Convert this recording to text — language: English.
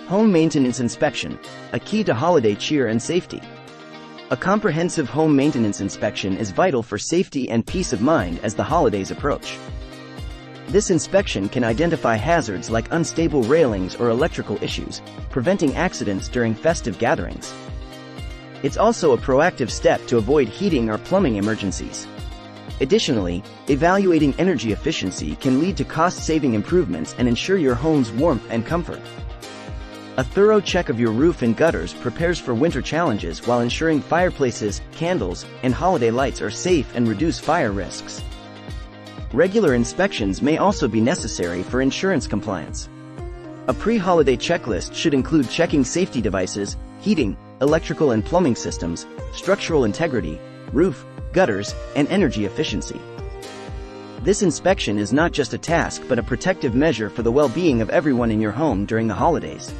Home maintenance inspection, a key to holiday cheer and safety. A comprehensive home maintenance inspection is vital for safety and peace of mind as the holidays approach. This inspection can identify hazards like unstable railings or electrical issues, preventing accidents during festive gatherings. It's also a proactive step to avoid heating or plumbing emergencies. Additionally, evaluating energy efficiency can lead to cost-saving improvements and ensure your home's warmth and comfort. A thorough check of your roof and gutters prepares for winter challenges while ensuring fireplaces, candles, and holiday lights are safe and reduce fire risks. Regular inspections may also be necessary for insurance compliance. A pre-holiday checklist should include checking safety devices, heating, electrical and plumbing systems, structural integrity, roof, gutters, and energy efficiency. This inspection is not just a task but a protective measure for the well-being of everyone in your home during the holidays.